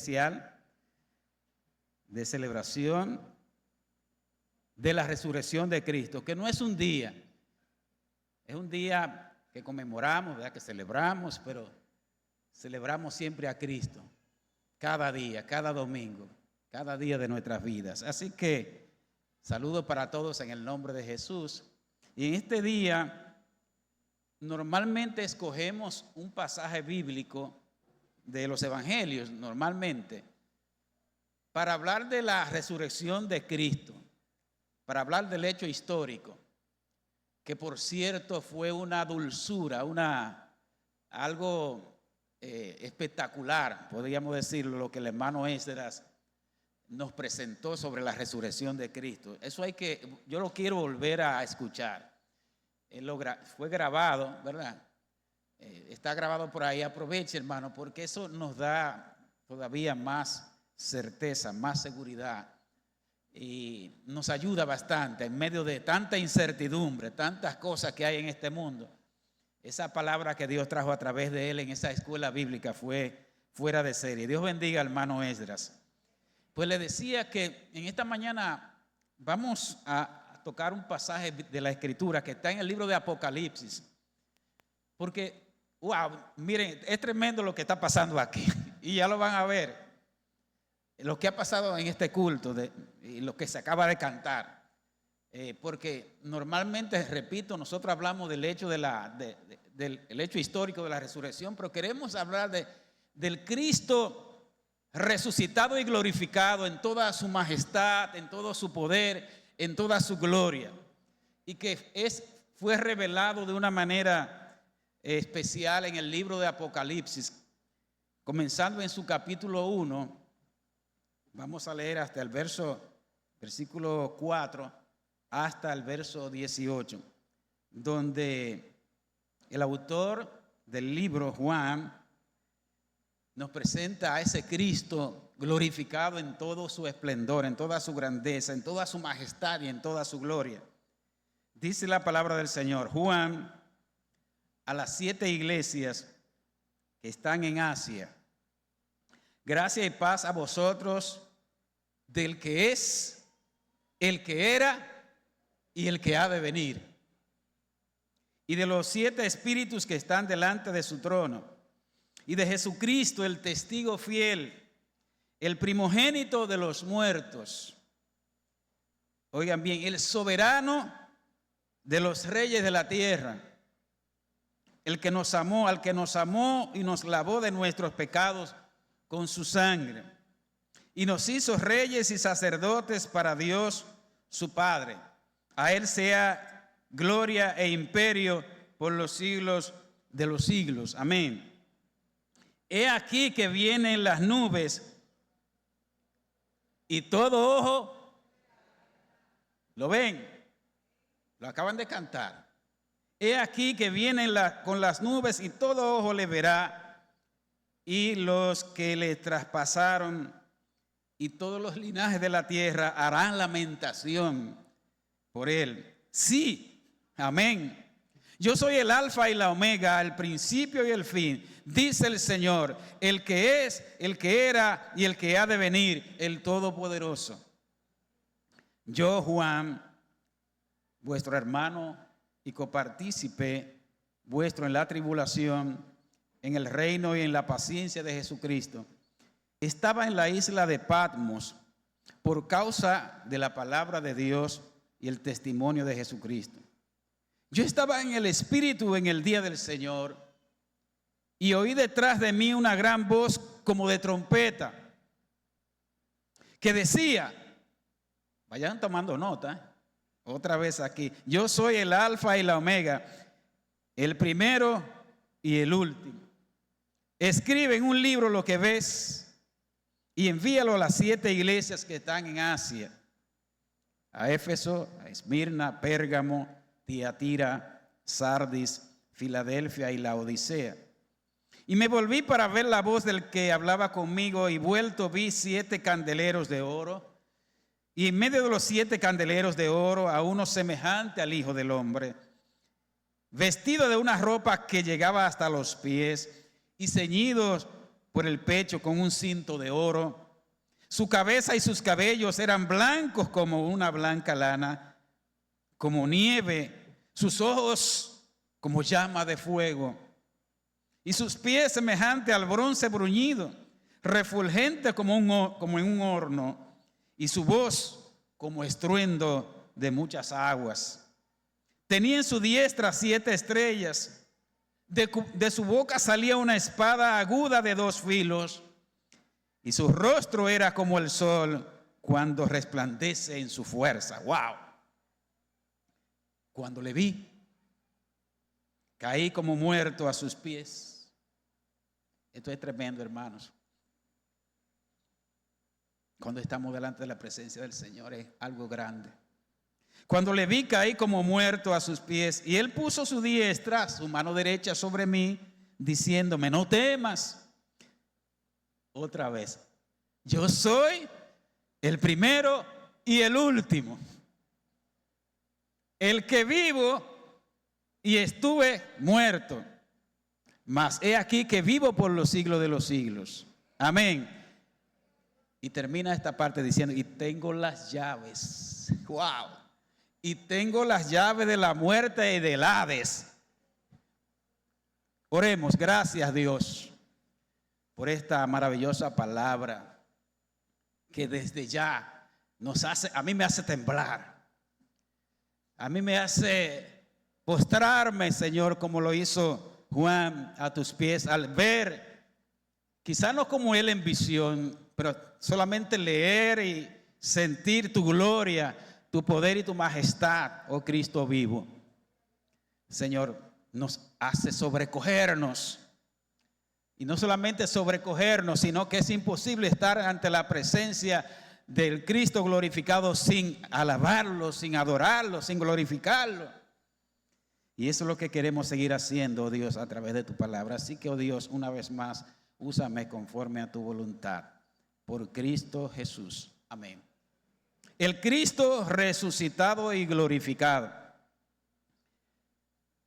especial de celebración de la resurrección de Cristo, que no es un día, es un día que conmemoramos, ¿verdad? Que celebramos, pero celebramos siempre a Cristo, cada día, cada domingo, cada día de nuestras vidas. Así que saludo para todos en el nombre de Jesús. Y en este día normalmente escogemos un pasaje bíblico de los evangelios, normalmente, para hablar de la resurrección de Cristo, para hablar del hecho histórico, que por cierto fue una dulzura, algo espectacular, podríamos decirlo, lo que el hermano Esdras nos presentó sobre la resurrección de Cristo. Eso yo lo quiero volver a escuchar. Fue grabado, ¿verdad? Está grabado por ahí. Aproveche, hermano, porque eso nos da todavía más certeza, más seguridad y nos ayuda bastante en medio de tanta incertidumbre, tantas cosas que hay en este mundo. Esa palabra que Dios trajo a través de él en esa escuela bíblica fue fuera de serie. Dios bendiga al hermano Esdras. Pues le decía que en esta mañana vamos a tocar un pasaje de la Escritura que está en el libro de Apocalipsis. Porque, wow, miren, es tremendo lo que está pasando aquí. Y ya lo van a ver. Lo que ha pasado en este culto y lo que se acaba de cantar. Porque normalmente, repito, nosotros hablamos del hecho, del hecho histórico de la resurrección, pero queremos hablar del Cristo resucitado y glorificado en toda su majestad, en todo su poder, en toda su gloria. Y que fue revelado de una manera especial en el libro de Apocalipsis, comenzando en su capítulo 1. Vamos a leer hasta el versículo 4 hasta el verso 18, donde el autor del libro, Juan, nos presenta a ese Cristo glorificado en todo su esplendor, en toda su grandeza, en toda su majestad y en toda su gloria. Dice la palabra del Señor: Juan, a las 7 iglesias que están en Asia, gracia y paz a vosotros del que es, el que era y el que ha de venir, y de los 7 espíritus que están delante de su trono, y de Jesucristo, el testigo fiel, el primogénito de los muertos. Oigan bien, el soberano de los reyes de la tierra, el que nos amó, al que nos amó y nos lavó de nuestros pecados con su sangre, y nos hizo reyes y sacerdotes para Dios su Padre. A él sea gloria e imperio por los siglos de los siglos. Amén. He aquí que vienen las nubes y todo ojo, ¿lo ven? Lo acaban de cantar. He aquí que vienen con las nubes y todo ojo le verá, y los que le traspasaron y todos los linajes de la tierra harán lamentación por él. Sí, amén. Yo soy el alfa y la omega, el principio y el fin, dice el Señor, el que es, el que era y el que ha de venir, el Todopoderoso. Yo, Juan, vuestro hermano y copartícipe vuestro en la tribulación, en el reino y en la paciencia de Jesucristo, estaba en la isla de Patmos por causa de la palabra de Dios y el testimonio de Jesucristo. Yo estaba en el Espíritu en el día del Señor y oí detrás de mí una gran voz como de trompeta que decía, vayan tomando nota, otra vez aquí, yo soy el alfa y la omega, el primero y el último. Escribe en un libro lo que ves y envíalo a las 7 iglesias que están en Asia, a Éfeso, a Esmirna, Pérgamo, Tiatira, Sardis, Filadelfia y Laodicea. Y me volví para ver la voz del que hablaba conmigo, y vuelto vi 7 candeleros de oro, y en medio de los 7 candeleros de oro a uno semejante al Hijo del Hombre, vestido de una ropa que llegaba hasta los pies y ceñidos por el pecho con un cinto de oro. Su cabeza y sus cabellos eran blancos como una blanca lana, como nieve, sus ojos como llama de fuego, y sus pies semejante al bronce bruñido, refulgente como en un horno, y su voz como estruendo de muchas aguas. Tenía en su diestra 7 estrellas, de su boca salía una espada aguda de 2 filos, y su rostro era como el sol cuando resplandece en su fuerza. ¡Wow! Cuando le vi, caí como muerto a sus pies. Esto es tremendo, hermanos. Cuando estamos delante de la presencia del Señor es algo grande. Cuando le vi, caí como muerto a sus pies, y él puso su diestra, su mano derecha sobre mí, diciéndome: no temas. Otra vez, yo soy el primero y el último, el que vivo y estuve muerto, mas he aquí que vivo por los siglos de los siglos. Amén. Y termina esta parte diciendo: y tengo las llaves. Wow. Y tengo las llaves de la muerte y del Hades. Oremos. Gracias, Dios, por esta maravillosa palabra que desde ya nos hace, a mí me hace temblar, a mí me hace postrarme, Señor, como lo hizo Juan a tus pies al ver, quizá no como él en visión, pero solamente leer y sentir tu gloria, tu poder y tu majestad, oh Cristo vivo. Señor, nos hace sobrecogernos. Y no solamente sobrecogernos, sino que es imposible estar ante la presencia del Cristo glorificado sin alabarlo, sin adorarlo, sin glorificarlo. Y eso es lo que queremos seguir haciendo, oh Dios, a través de tu palabra. Así que, oh Dios, una vez más, úsame conforme a tu voluntad. Por Cristo Jesús. Amén. El Cristo resucitado y glorificado.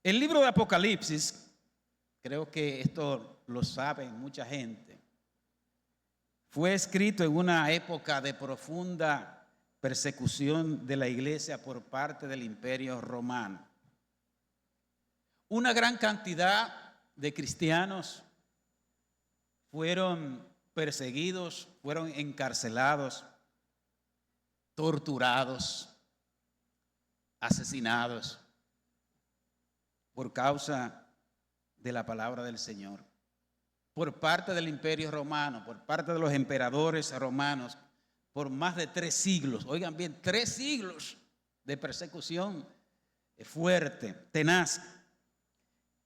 El libro de Apocalipsis, creo que esto lo sabe mucha gente, fue escrito en una época de profunda persecución de la iglesia por parte del Imperio Romano. Una gran cantidad de cristianos fueron perseguidos, fueron encarcelados, torturados, asesinados por causa de la palabra del Señor, por parte del Imperio Romano, por parte de los emperadores romanos, por más de 3 siglos. Oigan bien, 3 siglos de persecución fuerte, tenaz.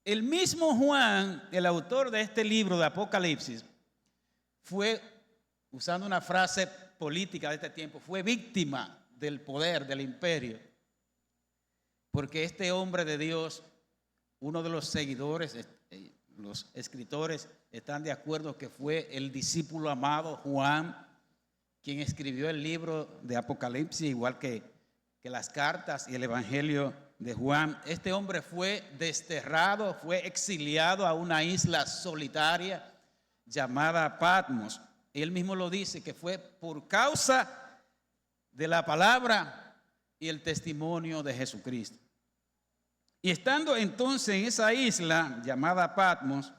El mismo Juan, el autor de este libro de Apocalipsis, fue, usando una frase política de este tiempo, fue víctima del poder del imperio, porque este hombre de Dios, uno de los seguidores, los escritores están de acuerdo que fue el discípulo amado Juan quien escribió el libro de Apocalipsis, igual que las cartas y el evangelio de Juan. Este hombre fue desterrado, fue exiliado a una isla solitaria llamada Patmos. Él mismo lo dice, que fue por causa de la palabra y el testimonio de Jesucristo. Y estando entonces en esa isla llamada Patmos,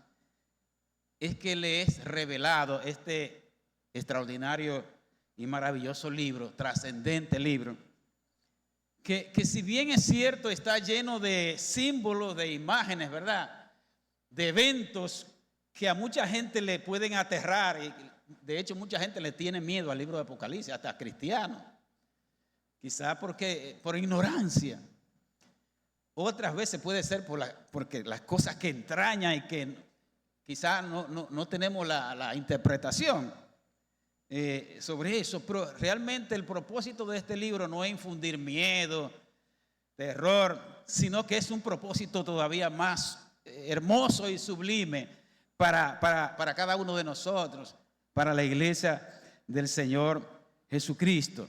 es que le es revelado este extraordinario y maravilloso libro, trascendente libro, que si bien es cierto está lleno de símbolos, de imágenes, ¿verdad?, de eventos que a mucha gente le pueden aterrar, y de hecho mucha gente le tiene miedo al libro de Apocalipsis, hasta cristianos, quizás por ignorancia. Otras veces puede ser porque las cosas que entrañan y que quizás no tenemos la interpretación sobre eso, pero realmente el propósito de este libro no es infundir miedo, terror, sino que es un propósito todavía más hermoso y sublime para cada uno de nosotros, para la iglesia del Señor Jesucristo.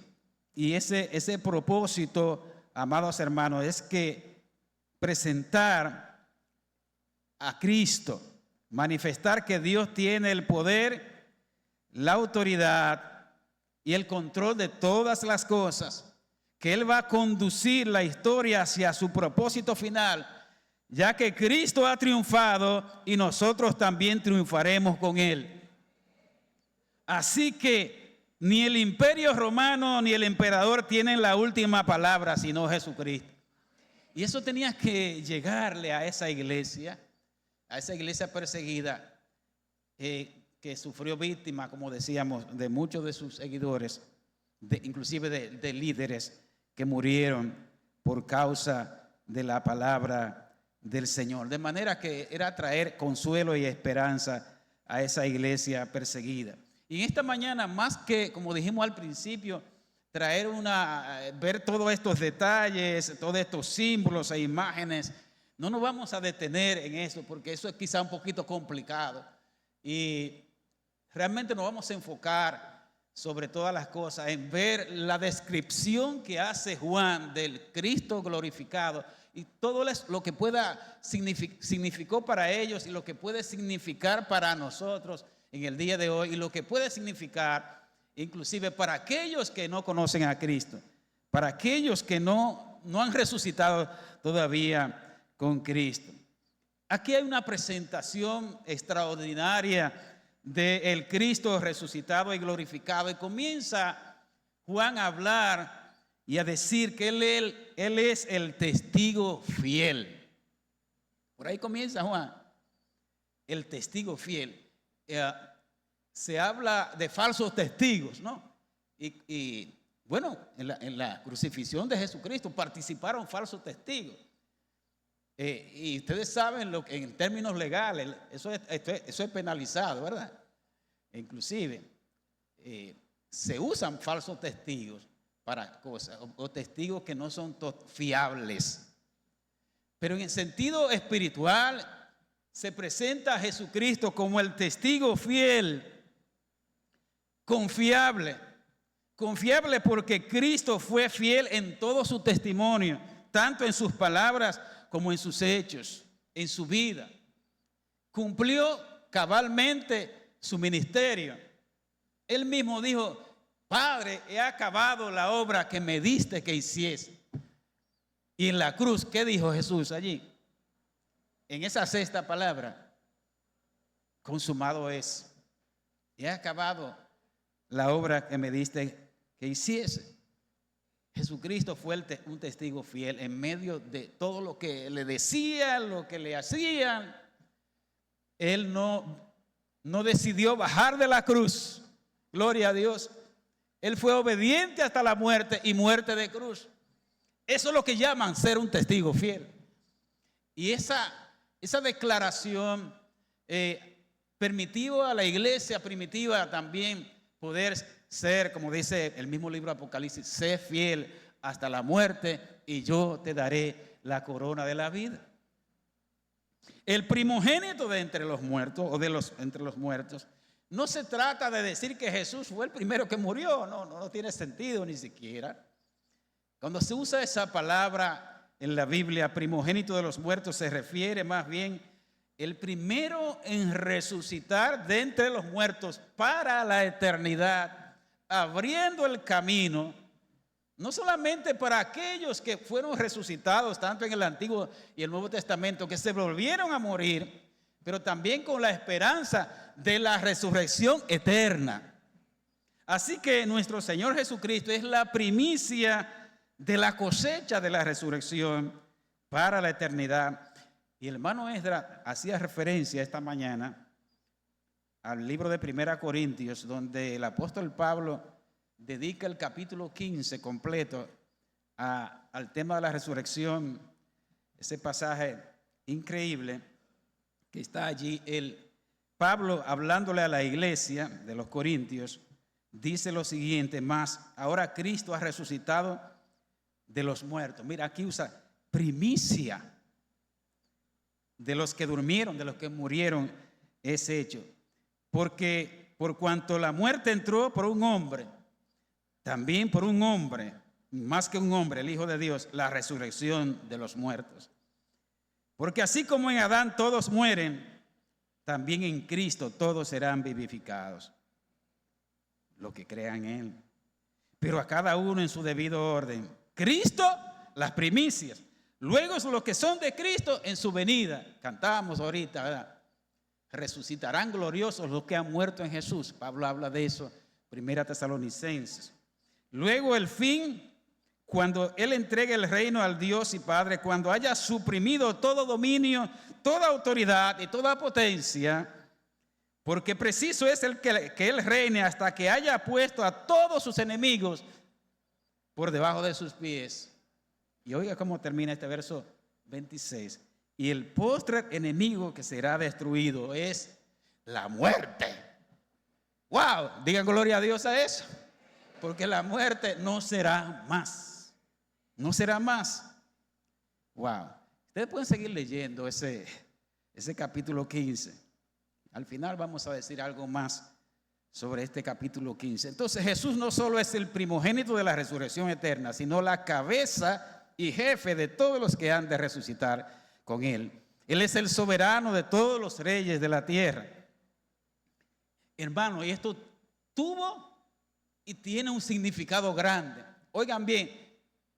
Y ese propósito, amados hermanos, es que presentar a Cristo, manifestar que Dios tiene el poder, la autoridad y el control de todas las cosas, que Él va a conducir la historia hacia su propósito final, ya que Cristo ha triunfado y nosotros también triunfaremos con Él. Así que ni el imperio romano ni el emperador tienen la última palabra, sino Jesucristo. Y eso tenía que llegarle a esa iglesia perseguida, que sufrió víctima, como decíamos, de muchos de sus seguidores, inclusive de líderes que murieron por causa de la palabra del Señor. De manera que era traer consuelo y esperanza a esa iglesia perseguida. Y en esta mañana, más que, como dijimos al principio, ver todos estos detalles, todos estos símbolos e imágenes, no nos vamos a detener en eso, porque eso es quizá un poquito complicado. Y realmente nos vamos a enfocar sobre todas las cosas en ver la descripción que hace Juan del Cristo glorificado y todo lo que significó para ellos y lo que puede significar para nosotros en el día de hoy y lo que puede significar inclusive para aquellos que no conocen a Cristo, para aquellos que no han resucitado todavía con Cristo. Aquí hay una presentación extraordinaria del Cristo resucitado y glorificado, y comienza Juan a hablar y a decir que él es el testigo fiel. Por ahí comienza Juan, el testigo fiel. Se habla de falsos testigos, ¿no? Y bueno, en la crucifixión de Jesucristo participaron falsos testigos. Y ustedes saben en términos legales, eso es penalizado, ¿verdad? Inclusive se usan falsos testigos para cosas, o testigos que no son fiables. Pero en el sentido espiritual se presenta a Jesucristo como el testigo fiel, confiable porque Cristo fue fiel en todo su testimonio, tanto en sus palabras como en sus hechos, en su vida. Cumplió cabalmente su ministerio. Él mismo dijo: Padre, he acabado la obra que me diste que hiciese. Y en la cruz, ¿qué dijo Jesús allí? En esa sexta palabra: consumado es. He acabado la obra que me diste que hiciese. Jesucristo fue un testigo fiel en medio de todo lo que le decían, lo que le hacían. Él no decidió bajar de la cruz. Gloria a Dios. Él fue obediente hasta la muerte y muerte de cruz. Eso es lo que llaman ser un testigo fiel. Y esa declaración permitió a la iglesia primitiva también poder ser, como dice el mismo libro de Apocalipsis, sé fiel hasta la muerte y yo te daré la corona de la vida. El primogénito de entre los muertos, entre los muertos, no se trata de decir que Jesús fue el primero que murió, no tiene sentido ni siquiera. Cuando se usa esa palabra en la Biblia, primogénito de los muertos, se refiere más bien el primero en resucitar de entre los muertos para la eternidad, abriendo el camino, no solamente para aquellos que fueron resucitados, tanto en el Antiguo y el Nuevo Testamento, que se volvieron a morir, pero también con la esperanza de la resurrección eterna. Así que nuestro Señor Jesucristo es la primicia de la cosecha de la resurrección para la eternidad. Y el hermano Esdras hacía referencia esta mañana al libro de 1 Corintios, donde el apóstol Pablo dedica el capítulo 15 completo al tema de la resurrección. Ese pasaje increíble que está allí. Pablo, hablándole a la iglesia de los Corintios, dice lo siguiente: mas ahora Cristo ha resucitado de los muertos. Mira, aquí usa primicia de los que durmieron, de los que murieron, es hecho. Porque por cuanto la muerte entró por un hombre, también por un hombre, más que un hombre, el Hijo de Dios, la resurrección de los muertos. Porque así como en Adán todos mueren, también en Cristo todos serán vivificados, los que crean en Él. Pero a cada uno en su debido orden. Cristo, las primicias. Luego los que son de Cristo en su venida. Cantábamos ahorita, ¿verdad? Resucitarán gloriosos los que han muerto en Jesús. Pablo habla de eso, 1 Tesalonicenses. Luego el fin, cuando Él entregue el reino al Dios y Padre, cuando haya suprimido todo dominio, toda autoridad y toda potencia, porque preciso es que Él reine hasta que haya puesto a todos sus enemigos por debajo de sus pies. Y oiga cómo termina este verso 26. Y el postrer enemigo que será destruido es la muerte. ¡Wow! Digan gloria a Dios a eso. Porque la muerte no será más. No será más. ¡Wow! Ustedes pueden seguir leyendo ese capítulo 15. Al final vamos a decir algo más sobre este capítulo 15. Entonces Jesús no solo es el primogénito de la resurrección eterna, sino la cabeza y jefe de todos los que han de resucitar con Él. Él es el soberano de todos los reyes de la tierra. Hermano, y esto tuvo y tiene un significado grande. Oigan bien,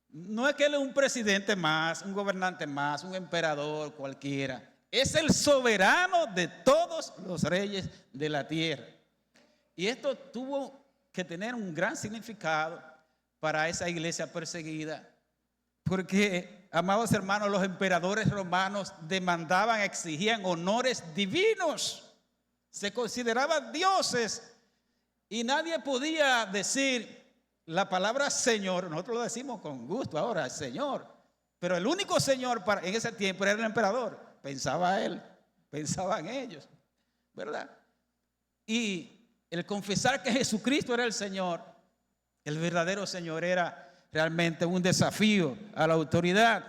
no es que Él es un presidente más, un gobernante más, un emperador cualquiera. Es el soberano de todos los reyes de la tierra. Y esto tuvo que tener un gran significado para esa iglesia perseguida. Porque, amados hermanos, los emperadores romanos demandaban, exigían honores divinos. Se consideraban dioses. Y nadie podía decir la palabra Señor. Nosotros lo decimos con gusto ahora, Señor. Pero el único Señor en ese tiempo era el emperador. Pensaba él, pensaban ellos, ¿verdad? Y el confesar que Jesucristo era el Señor, el verdadero Señor, era realmente un desafío a la autoridad.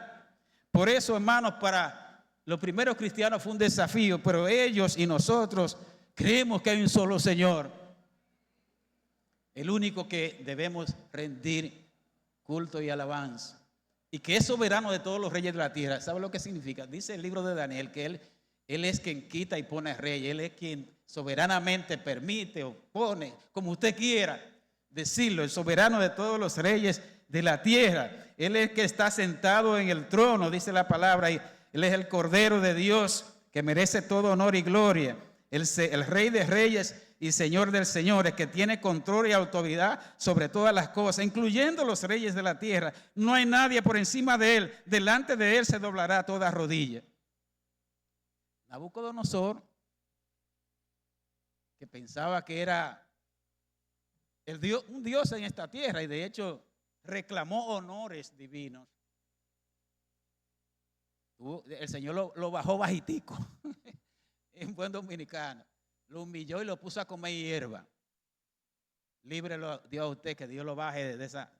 Por eso, hermanos, para los primeros cristianos fue un desafío, pero ellos y nosotros creemos que hay un solo Señor, el único que debemos rendir culto y alabanza. Y que es soberano de todos los reyes de la tierra. ¿Sabe lo que significa? Dice el libro de Daniel que él es quien quita y pone rey. Él es quien soberanamente permite o pone, como usted quiera decirlo, el soberano de todos los reyes de la tierra. Él es el que está sentado en el trono, dice la palabra, y Él es el Cordero de Dios que merece todo honor y gloria. El Rey de Reyes y Señor de señores, que tiene control y autoridad sobre todas las cosas, incluyendo los reyes de la tierra. No hay nadie por encima de Él. Delante de Él se doblará toda rodilla. Nabucodonosor, que pensaba que era un Dios en esta tierra, y de hecho reclamó honores divinos. El Señor lo bajó bajitico, en buen dominicano. Lo humilló y lo puso a comer hierba. Líbrelo Dios a usted, que Dios lo baje de esa,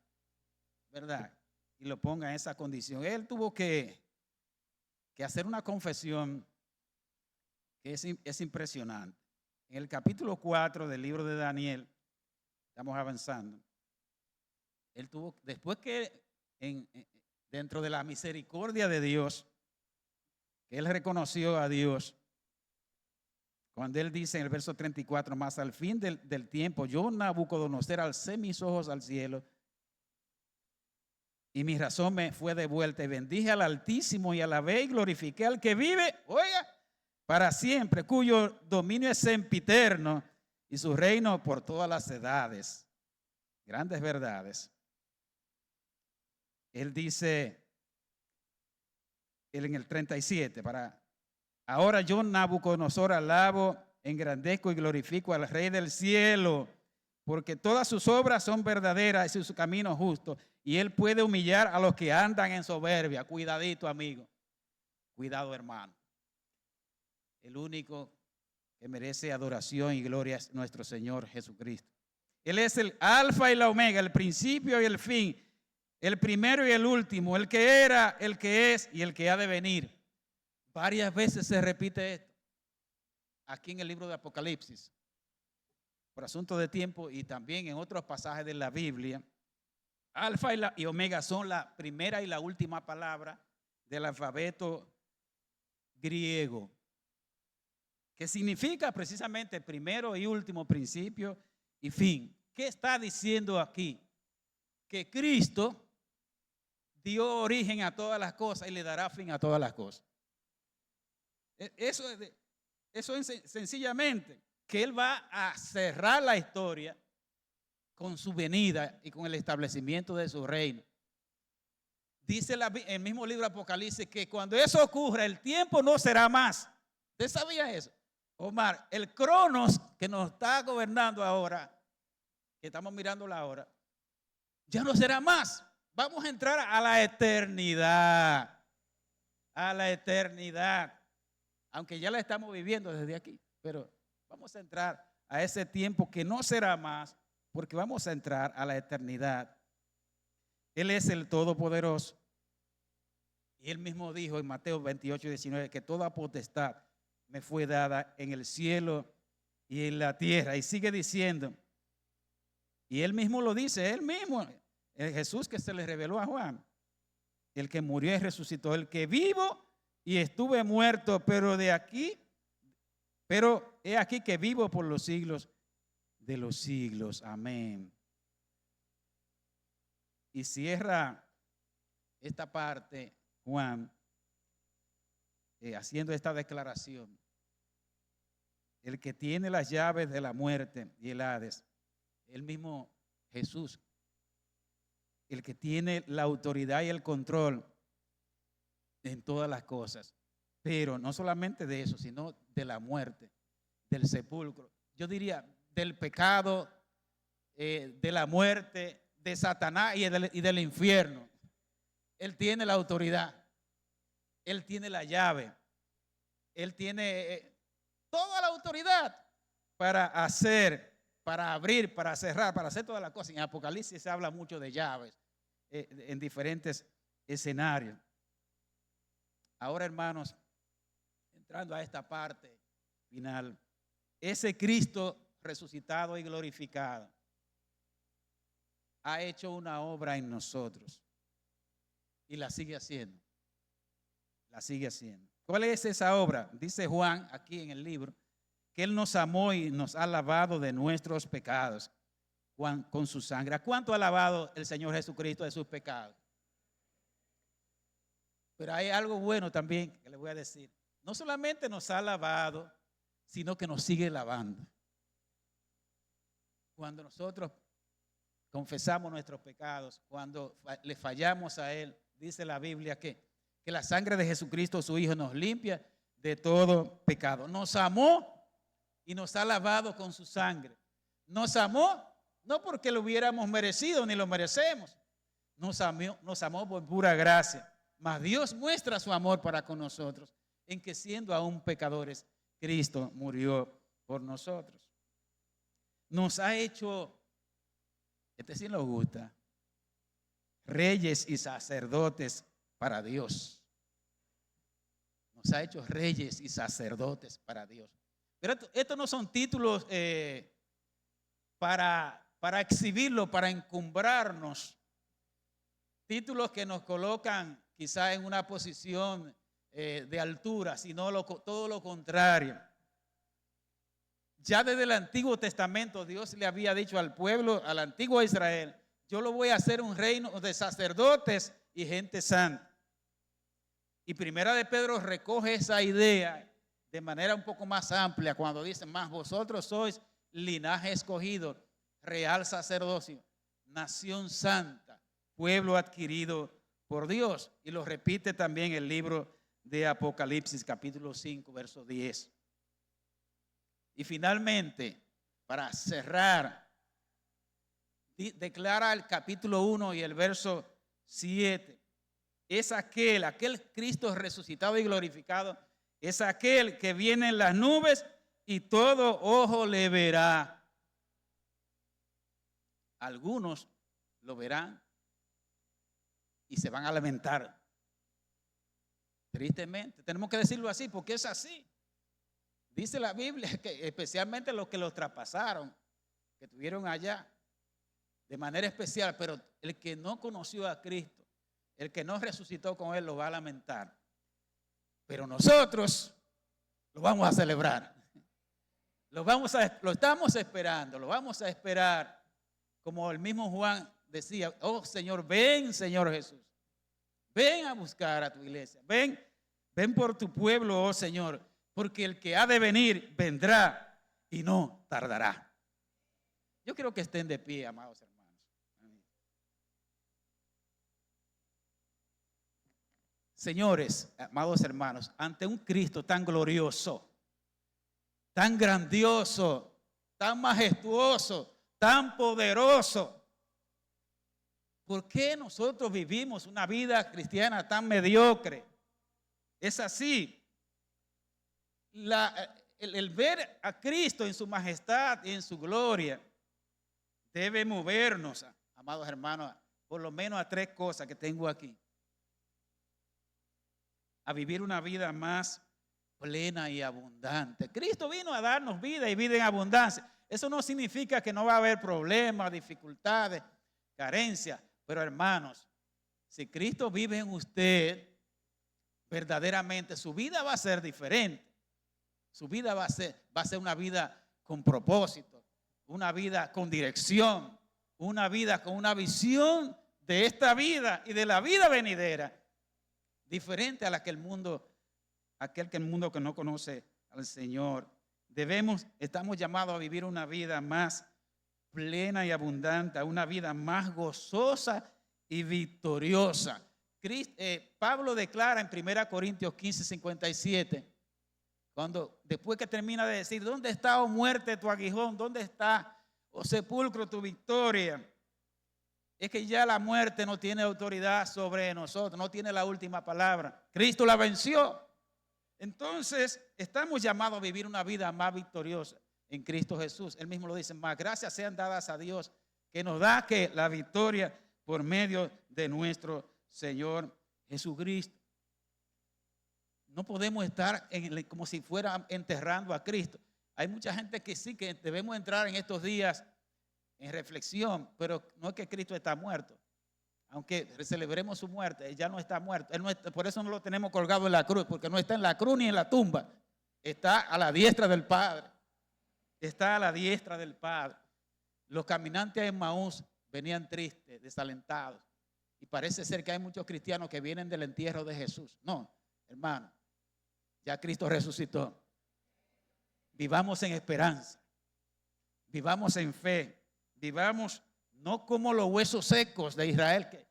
¿verdad? Y lo ponga en esa condición. Él tuvo que hacer una confesión que es impresionante. En el capítulo 4 del libro de Daniel, estamos avanzando. Él tuvo, después que dentro de la misericordia de Dios, que él reconoció a Dios, cuando él dice en el verso 34, más al fin del tiempo, yo Nabucodonosor alcé mis ojos al cielo y mi razón me fue devuelta y bendije al Altísimo y alabé y glorifiqué al que vive, oiga, para siempre, cuyo dominio es sempiterno y su reino por todas las edades. Grandes verdades. Él dice en el 37, ahora yo Nabucodonosor alabo, engrandezco y glorifico al Rey del cielo, porque todas sus obras son verdaderas y su camino justo, y Él puede humillar a los que andan en soberbia. Cuidadito, amigo. Cuidado, hermano. El único que merece adoración y gloria es nuestro Señor Jesucristo. Él es el alfa y la omega, el principio y el fin, el primero y el último, el que era, el que es y el que ha de venir. Varias veces se repite esto aquí en el libro de Apocalipsis, por asunto de tiempo, y también en otros pasajes de la Biblia. Alfa y omega son la primera y la última palabra del alfabeto griego. que significa precisamente primero y último, principio y fin. ¿Qué está diciendo aquí? Que Cristo dio origen a todas las cosas y le dará fin a todas las cosas. Eso es sencillamente que Él va a cerrar la historia con su venida y con el establecimiento de su reino. Dice el mismo libro Apocalipsis que cuando eso ocurra, el tiempo no será más. ¿Usted sabía eso? Omar, el Cronos que nos está gobernando ahora, que estamos mirando la hora, ya no será más. Vamos a entrar a la eternidad. A la eternidad. Aunque ya la estamos viviendo desde aquí, pero vamos a entrar a ese tiempo que no será más, porque vamos a entrar a la eternidad. Él es el Todopoderoso. Y Él mismo dijo en Mateo 28:19 que toda potestad me fue dada en el cielo y en la tierra. Y sigue diciendo, y Él mismo lo dice, Él mismo, el Jesús que se le reveló a Juan, el que murió y resucitó, el que vivo y estuve muerto, pero he aquí que vivo por los siglos de los siglos. Amén. Y cierra esta parte Juan haciendo esta declaración. El que tiene las llaves de la muerte y el Hades, el mismo Jesús, el que tiene la autoridad y el control en todas las cosas, pero no solamente de eso, sino de la muerte, del sepulcro, yo diría del pecado, de la muerte, de Satanás y del infierno. Él tiene la autoridad, Él tiene la llave, Él tiene toda la autoridad para hacer, para abrir, para cerrar, para hacer todas las cosas. En Apocalipsis se habla mucho de llaves en diferentes escenarios. Ahora, hermanos, entrando a esta parte final, ese Cristo resucitado y glorificado ha hecho una obra en nosotros y la sigue haciendo. La sigue haciendo. ¿Cuál es esa obra? Dice Juan aquí en el libro que Él nos amó y nos ha lavado de nuestros pecados con su sangre. ¿A cuánto ha lavado el Señor Jesucristo de sus pecados? Pero hay algo bueno también que le voy a decir. No solamente nos ha lavado, sino que nos sigue lavando. Cuando nosotros confesamos nuestros pecados, cuando le fallamos a Él, dice la Biblia que la sangre de Jesucristo, su Hijo, nos limpia de todo pecado. Nos amó y nos ha lavado con su sangre. Nos amó no porque lo hubiéramos merecido ni lo merecemos. Nos amó por pura gracia. Mas Dios muestra su amor para con nosotros en que siendo aún pecadores, Cristo murió por nosotros. Nos ha hecho, este sí nos gusta, reyes y sacerdotes para Dios. Nos ha hecho reyes y sacerdotes para Dios. Pero estos no son títulos para exhibirlo, para encumbrarnos. Títulos que nos colocan quizá en una posición de altura, sino todo lo contrario. Ya desde el Antiguo Testamento Dios le había dicho al pueblo, al antiguo Israel, yo lo voy a hacer un reino de sacerdotes y gente santa. Y Primera de Pedro recoge esa idea de manera un poco más amplia cuando dice, más vosotros sois linaje escogido, real sacerdocio, nación santa, pueblo adquirido por Dios. Y lo repite también el libro de Apocalipsis, capítulo 5, verso 10. Y finalmente, para cerrar, declara el capítulo 1 y el verso 7. Es aquel Cristo resucitado y glorificado, es aquel que viene en las nubes y todo ojo le verá. Algunos lo verán y se van a lamentar. Tristemente, tenemos que decirlo así porque es así. Dice la Biblia que especialmente los que los traspasaron, que estuvieron allá de manera especial, pero el que no conoció a Cristo, el que no resucitó con Él, lo va a lamentar. Pero nosotros lo vamos a celebrar. Lo estamos esperando, lo vamos a esperar. Como el mismo Juan decía, oh Señor, ven Señor Jesús. Ven a buscar a tu iglesia. Ven por tu pueblo, oh Señor. Porque el que ha de venir, vendrá y no tardará. Yo quiero que estén de pie, amados hermanos. Señores, amados hermanos, ante un Cristo tan glorioso, tan grandioso, tan majestuoso, tan poderoso, ¿por qué nosotros vivimos una vida cristiana tan mediocre? Es así. El ver a Cristo en su majestad y en su gloria debe movernos, amados hermanos, por lo menos a 3 cosas que tengo aquí. A vivir una vida más plena y abundante. Cristo vino a darnos vida y vida en abundancia. Eso no significa que no va a haber problemas, dificultades, carencias. Pero hermanos, si Cristo vive en usted, verdaderamente su vida va a ser diferente. Su vida va a ser una vida con propósito, una vida con dirección, una vida con una visión de esta vida y de la vida venidera, diferente a la que el mundo que no conoce al Señor. Estamos llamados a vivir una vida más plena y abundante, una vida más gozosa y victoriosa. Pablo declara en 1 Corintios 15:57, después que termina de decir, ¿dónde está, oh muerte, tu aguijón? ¿Dónde está, oh sepulcro, tu victoria? Es que ya la muerte no tiene autoridad sobre nosotros, no tiene la última palabra. Cristo la venció. Entonces, estamos llamados a vivir una vida más victoriosa en Cristo Jesús. Él mismo lo dice, más gracias sean dadas a Dios, que nos da la victoria por medio de nuestro Señor Jesucristo. No podemos estar como si fuera enterrando a Cristo. Hay mucha gente que sí, que debemos entrar en estos días en reflexión, pero no es que Cristo está muerto. Aunque celebremos su muerte, Él ya no está muerto. Por eso no lo tenemos colgado en la cruz, porque no está en la cruz ni en la tumba. Está a la diestra del Padre. Está a la diestra del Padre. Los caminantes de Emaús venían tristes, desalentados. Y parece ser que hay muchos cristianos que vienen del entierro de Jesús. No, hermano, ya Cristo resucitó. Vivamos en esperanza. Vivamos en fe. Vivamos no como los huesos secos de Israel que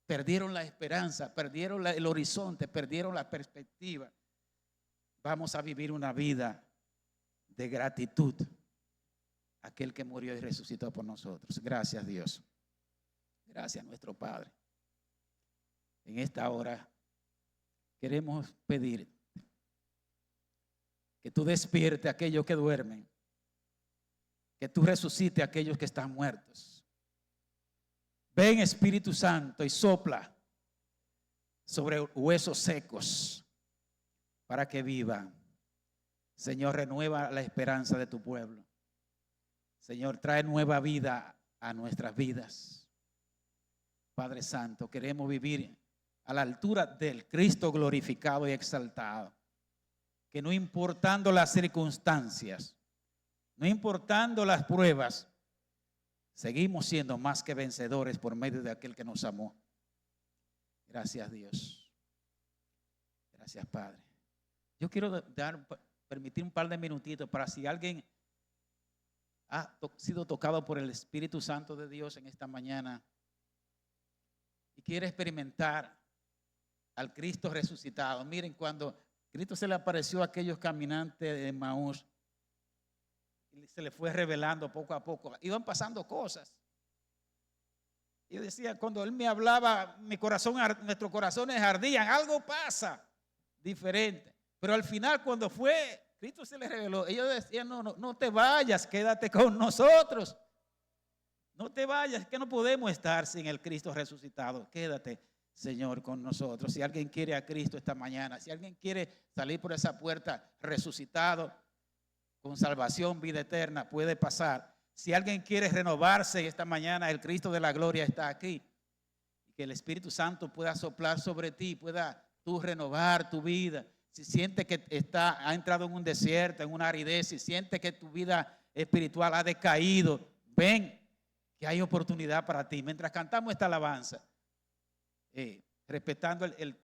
perdieron la esperanza, perdieron el horizonte, perdieron la perspectiva. Vamos a vivir una vida de gratitud a aquel que murió y resucitó por nosotros. Gracias, Dios. Gracias, nuestro Padre. En esta hora queremos pedir que tú despiertes a aquellos que duermen, que tú resucites a aquellos que están muertos. Ven, Espíritu Santo, y sopla sobre huesos secos para que vivan. Señor, renueva la esperanza de tu pueblo. Señor, trae nueva vida a nuestras vidas. Padre Santo, queremos vivir a la altura del Cristo glorificado y exaltado. Que no importando las circunstancias, no importando las pruebas, seguimos siendo más que vencedores por medio de aquel que nos amó. Gracias, Dios. Gracias, Padre. Yo quiero permitir un par de minutitos para si alguien ha sido tocado por el Espíritu Santo de Dios en esta mañana y quiere experimentar al Cristo resucitado. Miren, cuando Cristo se le apareció a aquellos caminantes de Emaús, y se le fue revelando poco a poco. Iban pasando cosas. Yo decía, cuando Él me hablaba, nuestros corazones ardían. Algo pasa diferente. Pero al final, cuando Cristo se les reveló, ellos decían, no te vayas, quédate con nosotros. No te vayas, que no podemos estar sin el Cristo resucitado. Quédate, Señor, con nosotros. Si alguien quiere a Cristo esta mañana, si alguien quiere salir por esa puerta resucitado, con salvación, vida eterna, puede pasar. Si alguien quiere renovarse esta mañana, el Cristo de la gloria está aquí. Y que el Espíritu Santo pueda soplar sobre ti, pueda tú renovar tu vida, si siente que ha entrado en un desierto, en una aridez, si siente que tu vida espiritual ha decaído, ven, que hay oportunidad para ti. Mientras cantamos esta alabanza, respetando el